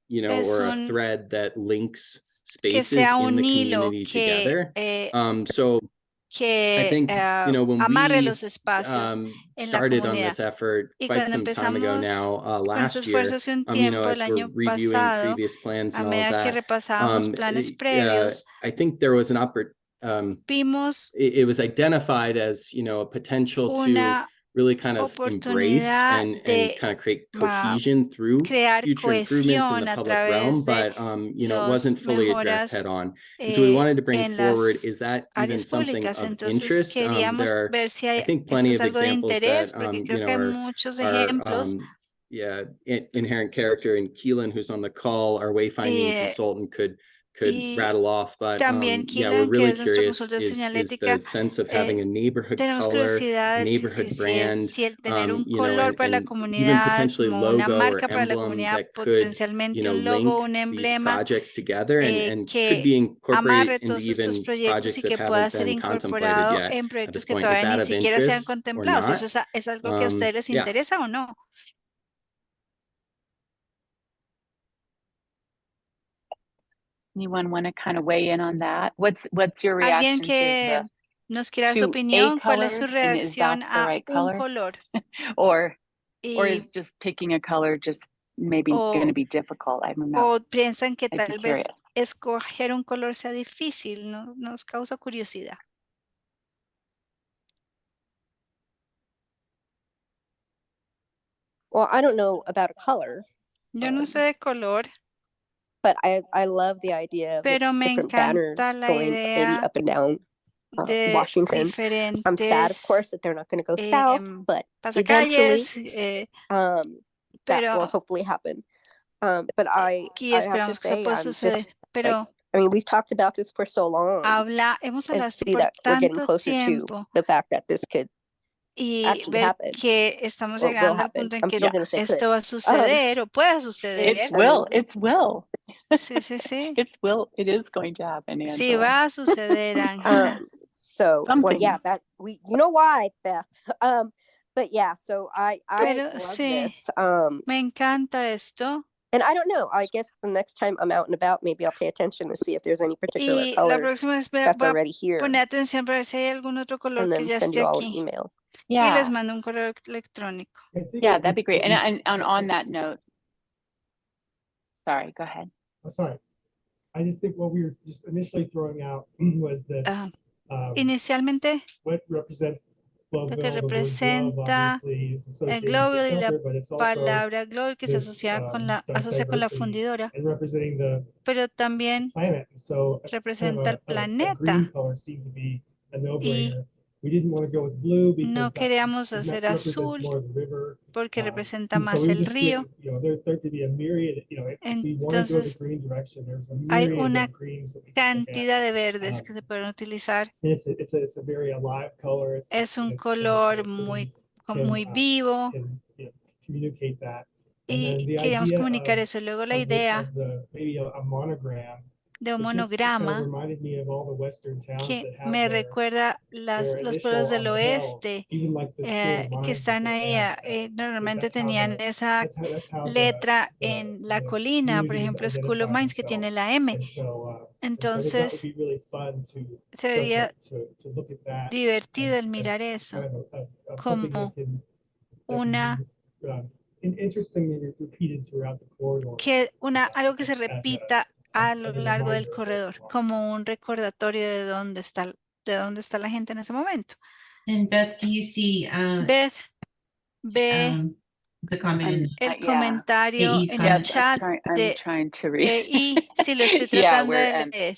you know, es or a un thread that links que spaces sea in un the hilo community que together. So I think, you know, when amarre we los espacios en la started on comunidad. this effort Y quite cuando some time ago empezamos now, con este last year, esfuerzo hace un you know, tiempo, el as we're año reviewing pasado, previous plans a and all of medida que that, repasábamos planes previos, I think there was an vimos it was identified as, you know, a potential to una really kind of embrace oportunidad and de kind of create cohesion through crear future improvements in cohesión the a public realm, través de but you know, it los wasn't fully addressed mejoras head on. And so we wanted to bring en forward, las is that even áreas something públicas. of Entonces interest? queríamos There are, ver si I hay, think, esto plenty es of algo de examples that interés, porque you creo know, que hay muchos ejemplos. yeah, inherent character, and Keelan, who's on the call, our wayfinding consultant, could rattle off, but también yeah, we're Keelan, que really es nuestro curious, consultor de is señalética, the sense of having a neighborhood tenemos color, curiosidad a de neighborhood brand, si el tener un you know, color para la and even comunidad, potentially como una logo or marca para la emblem comunidad, that could, you potencialmente know, un logo, link un these emblema, projects together and could que be incorporated amarre into todos estos even proyectos projects y that que pueda haven't ser been contemplated incorporado yet en at this proyectos que point. Is todavía that ni of siquiera se han interest or contemplado. Si eso not? es algo que a ustedes les Yeah. interesa o no. Anyone want to kind of weigh in on that? What's your Alguien reaction que to nos quiera dar su to a opinión, ¿cuál es su color, and is that reacción the a right un color? color? Or Y, is just picking a color just maybe going to be difficult? I don't know. o piensan que I'd be tal vez curious. escoger un color sea difícil, ¿no? Nos causa curiosidad. Well, I don't know about a color. Yo no sé de color, But I love the idea of pero me different banners encanta la going maybe idea up and down de Washington. I'm sad, of diferentes course, that they're not going to go south, but eventually pasacalles, that will pero hopefully happen. But I aquí have to esperamos que say, pueda I'm suceder. just, Pero I mean, we've talked about this for so long, hemos and hablado to esto see por that we're getting tanto closer to tiempo the fact that this could y actually ver happen. que estamos Or will llegando al happen. punto en I'm que still going to say esto could. va a suceder o pueda suceder. It's will. It's will. Sí, sí, sí. It's will. It is going to happen, Angela. Sí, va a suceder, Ángela. So, well, Something. yeah, that you know why, Beth. But yeah, so I Pero love sí, this. me encanta esto. And I don't know. I guess the next time I'm out and about, maybe I'll pay attention to see if there's any particular Y la color próxima vez that's voy a already here, poner atención para ver si hay algún otro color and que then ya send esté you all an aquí. email. Y Yeah. les mando un correo electrónico. Yeah, that'd be great. And on that note, sorry, go ahead. Oh, sorry. I just think what we were just initially throwing out was that Inicialmente, what represents lo que Globeville, the word glove representa obviously is el associated globo with the y la filter, but it's also palabra globo que se this, asocia con la diversity fundidora, and representing the pero también planet. So representa el a green planeta. color seemed to be a no-brainer. We didn't want to go with blue because No that queríamos hacer represents azul more of the river. porque representa And so más we el just río. you know, there could be a myriad, you know, if we want to go the Entonces, green direction, there's a hay myriad una of greens that we can look at. cantidad de verdes que se pueden utilizar. It's a very alive color. Es un color muy vivo. Can, you know, communicate that. Y queríamos comunicar eso. Luego la idea Maybe a monogram de un monograma que me recuerda los pueblos del oeste que están ahí. Normalmente tenían esa letra en la colina, por ejemplo, School of Mines, que tiene la M. Entonces, sería divertido el mirar eso como algo que se repita a lo largo del corredor, como un recordatorio de dónde está la gente en ese momento. And Beth, do you see Beth, ve the comment el comentario AE's en comment? el chat I'm de trying to read. EI, si lo estoy tratando de leer.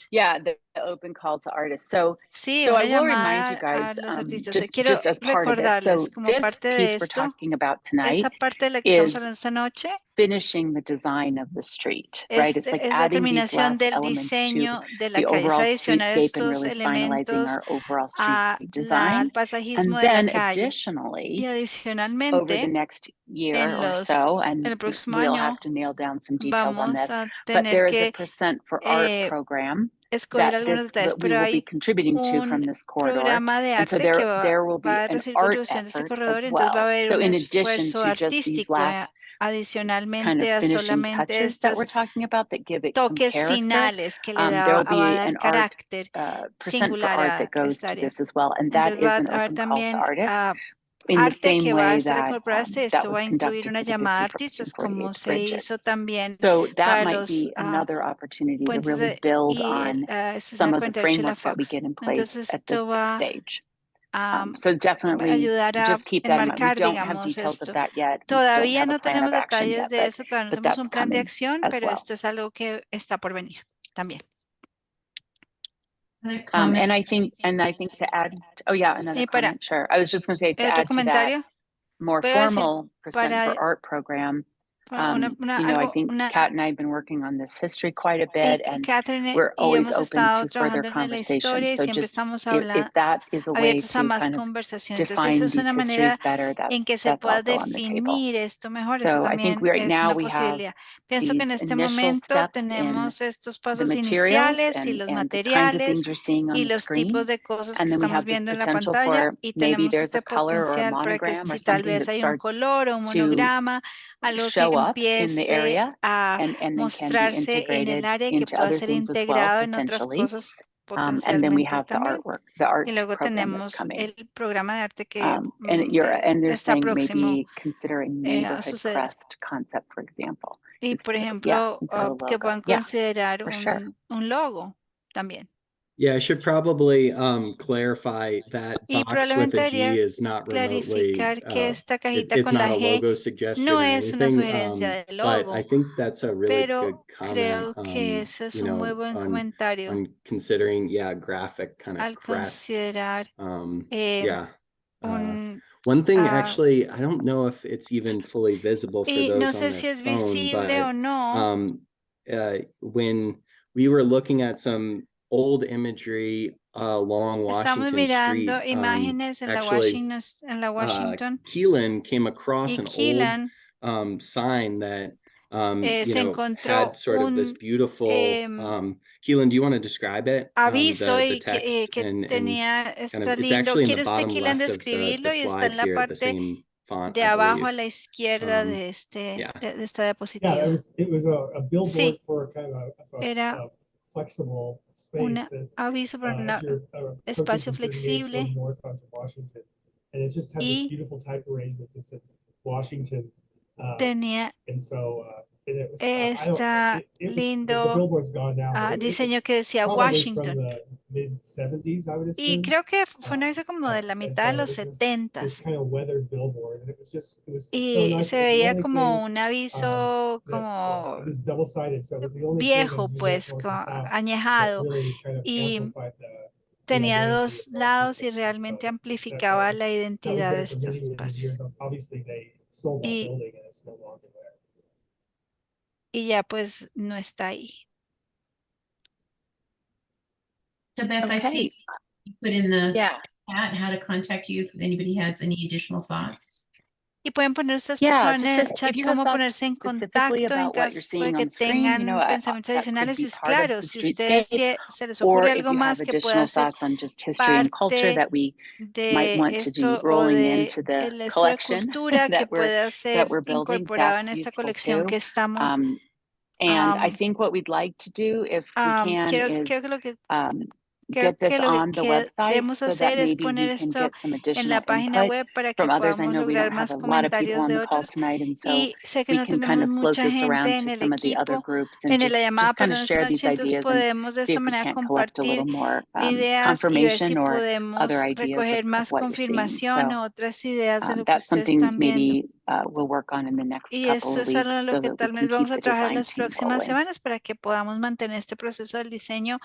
The open call to artists. So Sí, I una will remind llamada you guys, a los artistas. Quiero just as part of this. recordarles So como this parte de piece we're esto, talking about tonight esta parte de la que estamos is hablando esta noche finishing the design of the street, right? It's like es la adding these terminación last del elements to diseño de la the calle, es overall adicionar streetscape and estos really finalizing elementos our overall al street design. paisajismo And de la then calle. Y additionally, over the adicionalmente, next year en or so, and el próximo we'll año have to nail down some details on vamos this, a but tener there is a que percent for art program escoger algunos detalles, that we pero will be hay contributing to from un this corridor. programa de And so arte que there will be va a an recibir art contribución de este effort corredor, as entonces va a well. haber So un in addition esfuerzo to just these artístico last adicionalmente kind of a finishing solamente touches that we're estos talking about that give it some toques character, finales que le there will va a be dar an art carácter percent for singular art that a goes esta to área. this as well, and that Entonces va is an a haber open call to también artists. In the arte same que va a way estar that incorporado a that esto, va was a incluir conducted una for the llamada a 50 First and artistas, como 48th se hizo bridges. también So that para might los be another opportunity to puentes really build y on la some estación of the 48 y la framework that we Fox. get in place Entonces at this esto va stage. a So definitely ayudar a just keep that in mind. We enmarcar, don't have digamos, details of esto. that yet. We don't Todavía have a no plan tenemos of action detalles yet, de eso, todavía no but tenemos that's un plan de coming acción, as pero well. esto es algo que está por venir también. And I think to add, another comment, sure. I was just going to say to add to that more formal percent for art program. I think Kat and I have been working on this history quite a bit, and we're always open to further conversations. So just if that is a way to kind of define these histories better, that's also on the table. So I think right now we have Pienso que en este momento tenemos estos pasos iniciales y los materiales y los tipos de cosas que estamos viendo en la pantalla, y tenemos este potencial para que si tal vez hay un color o un monograma, algo que empiece a mostrarse en el área y que pueda ser integrado en otras cosas potencialmente también. Y luego tenemos el programa de arte que está próximo a suceder. Y por ejemplo, que puedan considerar un logo también. Yeah, I should probably clarify that Y box with probablemente a G debería is not remotely, clarificar que esta cajita it's con la not a G logo suggestion no or es una anything, sugerencia de but logo, I think that's a really good pero comment, creo que ese es un muy buen comentario on considering, graphic kind of al crest. considerar One thing, actually, I don't know if it's even fully visible for y those no on sé their si es phone, visible o no. when we were looking at some old imagery along Estamos Washington Street, mirando imágenes en la Washington, Keelan came across y an Keelan old sign that se encontró had sort of this un beautiful Keelan, do you want to describe it? aviso The y text que and tenía kind of, está it's lindo. actually in the ¿Quiere usted, bottom Keelan, left of describirlo? the Y está slide en la here, the parte same font, de I abajo believe. a la izquierda de esta diapositiva. Yeah, it was a billboard Sí, for kind of era flexible un space that, aviso para un as you're espacio approaching from 38 flexible, going north onto Washington, and it just had this beautiful type arrangement that said Washington, tenía and so it was, este lindo the billboard's gone now, but diseño que decía probably from Washington. the mid-70s, I would assume. Y creo que fue un aviso como de la mitad de los 70s. Kind of weathered billboard, and it was Y so nice. se veía como un aviso como it was double-sided, so it was the only viejo, thing pues, añejado. Y tenía dos lados y realmente amplificaba la identidad de estos espacios. Y ya pues no está ahí. So Beth, I Okay. see you put in the Yeah. chat how to contact you if anybody has any additional thoughts. Y pueden poner ustedes por Yeah, favor en just el if chat you have cómo thoughts ponerse en specifically contacto en about what you're caso de seeing que on screen, you know, tengan pensamientos that could adicionales. be Y part of claro, the si ustedes se les or ocurre if algo you más have que pueda additional ser thoughts on just history and culture parte that we might de want to do esto o rolling de into the esto de collection cultura que that pueda ser we're building, incorporado en that's esta useful colección too. que estamos. And I think what we'd like to do, if we can, Quiero is que lo que get this que lo on the que website queremos so that hacer es maybe poner we can esto get some en la additional página input web para que from others. I podamos know we lograr don't have más a lot of people comentarios on de the call otros. tonight, and so Y sé que we no can tenemos kind of float mucha this gente around en to el some of the other equipo groups and en la llamada, just kind of perdón, esta share these noche, entonces ideas and podemos de see esta if we manera can't collect a little compartir more ideas y ver si confirmation or other podemos ideas recoger of más what you're seeing. confirmación So o otras ideas de lo que that's ustedes something están viendo. maybe we'll work on in the next Y couple eso of es algo weeks en lo so que that we tal can vez vamos keep a the trabajar design las team próximas rolling. semanas para que podamos mantener este proceso del diseño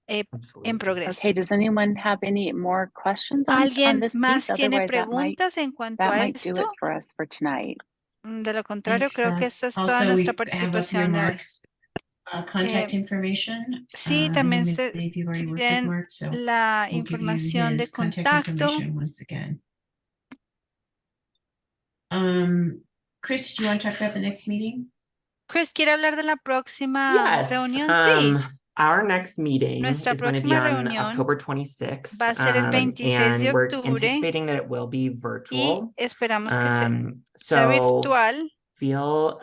en progreso. Okay, does anyone have any more questions on ¿Alguien this piece? más tiene Otherwise, preguntas en cuanto that a might do esto? it for us for tonight. De lo contrario, Thanks, creo que Beth. esta es toda Also, nuestra we have up here participación de hoy. Mark's contact information. Sí, I también believe you've already worked with tienen Mark, so la we'll give you información de his contact contacto. information once again. Chris, do you want to talk about the next meeting? Chris, ¿quiere hablar de la próxima reunión? Sí. Our next meeting Nuestra is going to be próxima on reunión October 26th. va a ser el 26 de And we're octubre anticipating that it will be y virtual. esperamos que sea So virtual. feel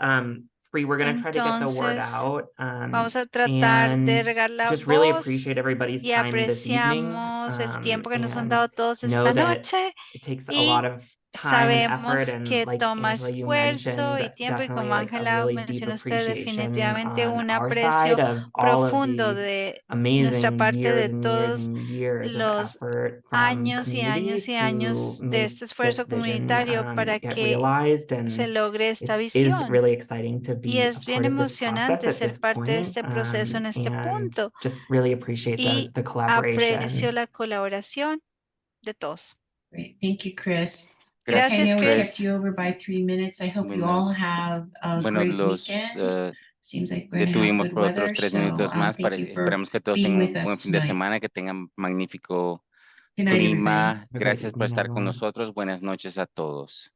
free. We're going to try to get the word Entonces, out. vamos a tratar de And regar la just really voz appreciate everybody's y time this evening. apreciamos el tiempo que nos han And dado todos know esta that noche it takes a y lot of time and effort, sabemos and que like toma Angela, you esfuerzo y mentioned, tiempo y definitely como like a Ángela really deep mencionó usted, appreciation definitivamente on un our side aprecio of all of profundo the de nuestra amazing parte years de and years todos and years of los effort from años y años community y to años de make este this esfuerzo vision comunitario para get que realized. se And logre esta it is visión. really exciting to Y be a es bien part of this process emocionante at ser this parte de point, este proceso en este and punto. just really appreciate Y the aprecio collaboration. la colaboración de todos. Great. Thank you, Chris. Gracias, Okay, I know we Chris. kept you over by 3 minutes. I hope you Bueno, all have a great weekend. Seems like we're going to have detuvimos good por otros weather, 3 so minutos más. thank you for Esperamos que todos being tengan with un buen us fin de tonight. semana, que tengan magnífico Good night, everybody. clima. Gracias por estar con nosotros. Buenas noches a todos.